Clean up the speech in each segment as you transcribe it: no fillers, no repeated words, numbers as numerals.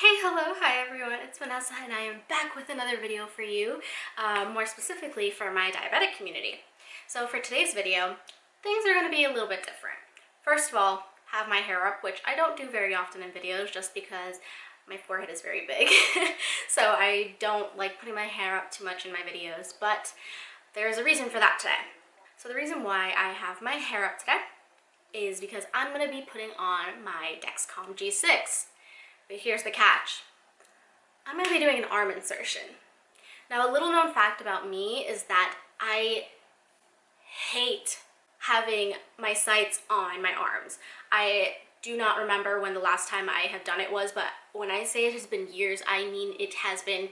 Hey, hello, hi everyone, it's Vanessa and I am back with another video for you, more specifically for my diabetic community. So for today's video, things are going to be a little bit different. First of all, have my hair up, which I don't do very often in videos just because my forehead is very big. So I don't like putting my hair up too much in my videos, but there's a reason for that today. So the reason why I have my hair up today is because I'm going to be putting on my Dexcom G6. But here's the catch. I'm going to be doing an arm insertion. Now, a little known fact about me is that I hate having my sights on my arms. I do not remember when the last time I have done it was, but when I say it has been years, I mean it has been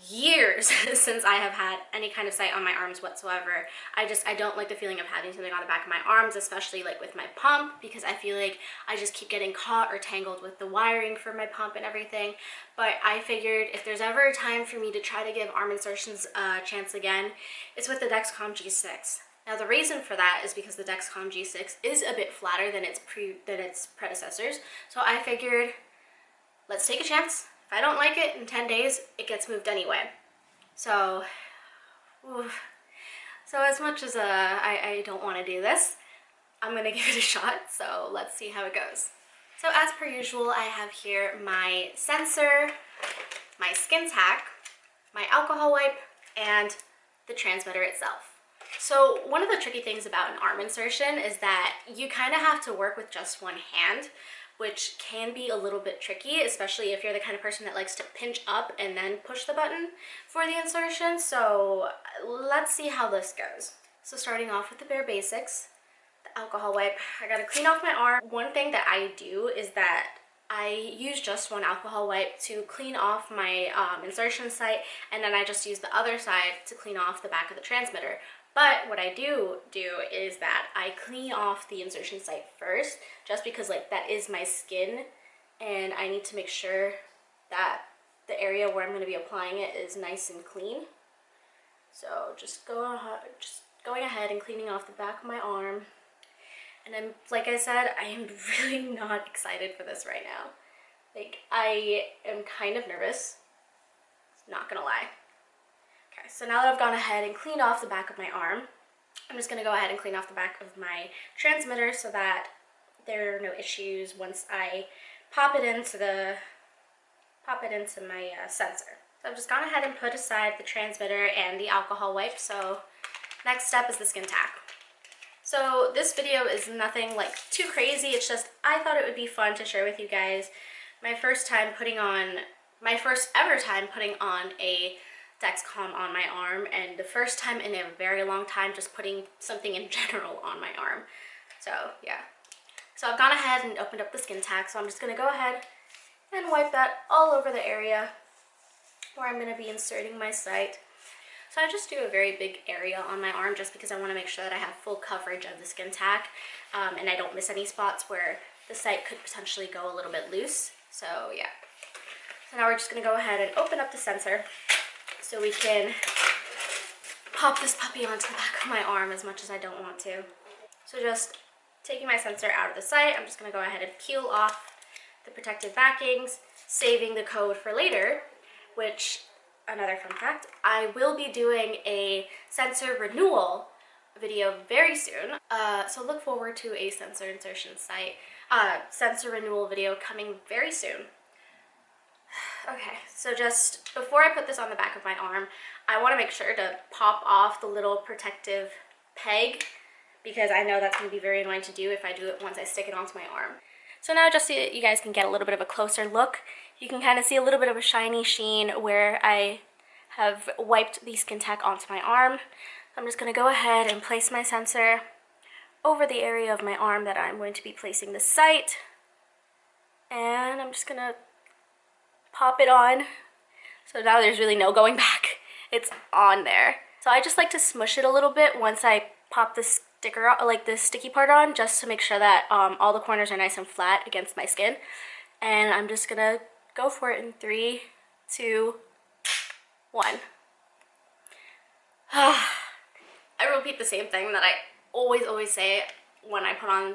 years since I have had any kind of sight on my arms whatsoever. I don't like the feeling of having something on the back of my arms, especially like with my pump, because I feel like I just keep getting caught or tangled with the wiring for my pump and everything. But I figured if there's ever a time for me to try to give arm insertions a chance again, it's with the Dexcom G6. Now the reason for that is because the Dexcom G6 is a bit flatter than its predecessors. So I figured, let's take a chance. If I don't like it, in 10 days, it gets moved anyway. So as much as I don't want to do this, I'm going to give it a shot, so let's see how it goes. So as per usual, I have here my sensor, my skin tack, my alcohol wipe, and the transmitter itself. So one of the tricky things about an arm insertion is that you kind of have to work with just one hand, which can be a little bit tricky, especially if you're the kind of person that likes to pinch up and then push the button for the insertion. So let's see how this goes. So starting off with the bare basics, the alcohol wipe. I gotta clean off my arm. One thing that I do is that I use just one alcohol wipe to clean off my insertion site, and then I just use the other side to clean off the back of the transmitter. But what I do is that I clean off the insertion site first, just because like that is my skin and I need to make sure that the area where I'm going to be applying it is nice and clean. So just going ahead and cleaning off the back of my arm. And I'm, like I said, I am really not excited for this right now. Like, I am kind of nervous, not gonna lie. Okay, so now that I've gone ahead and cleaned off the back of my arm, I'm just going to go ahead and clean off the back of my transmitter so that there are no issues once I pop it into my sensor. So I've just gone ahead and put aside the transmitter and the alcohol wipe. So next step is the skin tack. So this video is nothing like too crazy. It's just I thought it would be fun to share with you guys my first ever time putting on a Dexcom on my arm, and the first time in a very long time just putting something in general on my arm. So yeah, so I've gone ahead and opened up the skin tack, so I'm just going to go ahead and wipe that all over the area where I'm going to be inserting my site. So I just do a very big area on my arm just because I want to make sure that I have full coverage of the skin tack, and I don't miss any spots where the site could potentially go a little bit loose. So yeah, so now we're just going to go ahead and open up the sensor so we can pop this puppy onto the back of my arm as much as I don't want to. So just taking my sensor out of the site, I'm just going to go ahead and peel off the protective backings, saving the code for later, which, another fun fact, I will be doing a sensor renewal video very soon. So look forward to a sensor insertion sensor renewal video coming very soon. Okay, so just before I put this on the back of my arm, I want to make sure to pop off the little protective peg, because I know that's going to be very annoying to do if I do it once I stick it onto my arm. So now just so that you guys can get a little bit of a closer look, you can kind of see a little bit of a shiny sheen where I have wiped the skin tack onto my arm. So I'm just going to go ahead and place my sensor over the area of my arm that I'm going to be placing the site, and I'm just going to pop it on. So now there's really no going back. It's on there. So I just like to smush it a little bit once I pop the sticker, like the sticky part on, just to make sure that all the corners are nice and flat against my skin. And I'm just gonna go for it in 3, 2, 1. I repeat the same thing that I always say when I put on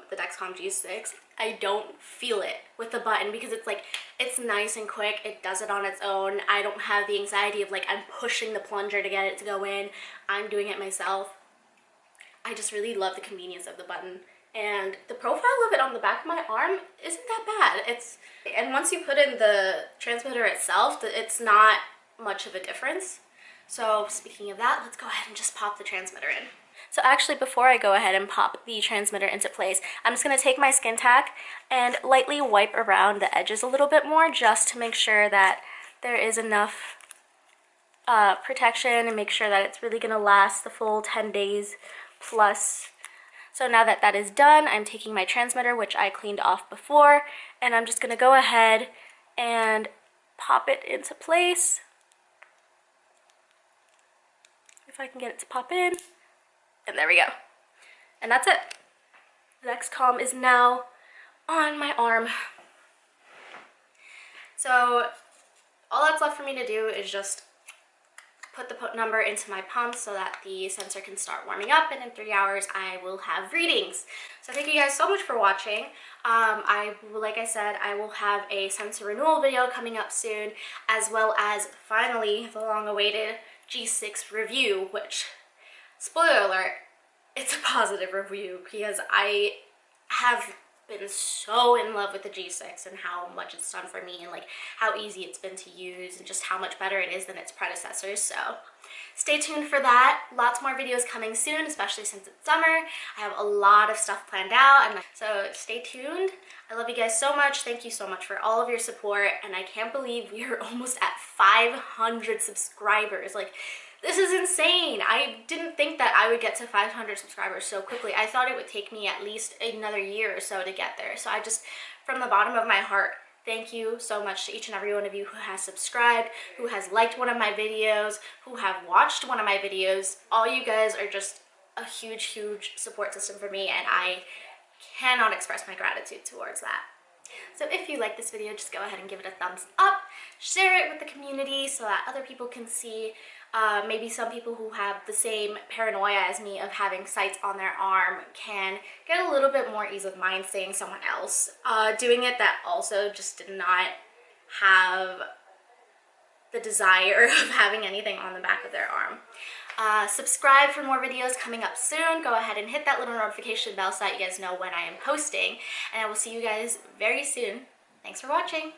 the Dexcom G6. I don't feel it with the button because it's It's nice and quick. It does it on its own. I don't have the anxiety of like I'm pushing the plunger to get it to go in. I'm doing it myself. I just really love the convenience of the button. And the profile of it on the back of my arm isn't that bad. And once you put in the transmitter itself, it's not much of a difference. So speaking of that, let's go ahead and just pop the transmitter in. So actually, before I go ahead and pop the transmitter into place, I'm just going to take my skin tack and lightly wipe around the edges a little bit more just to make sure that there is enough protection and make sure that it's really going to last the full 10 days plus. So now that that is done, I'm taking my transmitter, which I cleaned off before, and I'm just going to go ahead and pop it into place. If I can get it to pop in. And there we go. And that's it. Dexcom is now on my arm. So all that's left for me to do is just put the number into my pump so that the sensor can start warming up, and in 3 hours I will have readings. So thank you guys so much for watching. Like I said, I will have a sensor renewal video coming up soon, as well as finally the long-awaited G6 review, which, spoiler alert, it's a positive review because I have been so in love with the G6 and how much it's done for me and like how easy it's been to use and just how much better it is than its predecessors. So stay tuned for that. Lots more videos coming soon, especially since it's summer. I have a lot of stuff planned out, and so stay tuned. I love you guys so much. Thank you so much for all of your support, and I can't believe we are almost at 500 subscribers. Like, this is insane. I didn't think that I would get to 500 subscribers so quickly. I thought it would take me at least another year or so to get there. So I just, from the bottom of my heart, thank you so much to each and every one of you who has subscribed, who has liked one of my videos, who have watched one of my videos. All you guys are just a huge, huge support system for me, and I cannot express my gratitude towards that. So if you like this video, just go ahead and give it a thumbs up, share it with the community so that other people can see. Maybe some people who have the same paranoia as me of having sites on their arm can get a little bit more ease of mind seeing someone else doing it that also just did not have the desire of having anything on the back of their arm. Subscribe for more videos coming up soon. Go ahead and hit that little notification bell so that you guys know when I am posting, and I will see you guys very soon. Thanks for watching.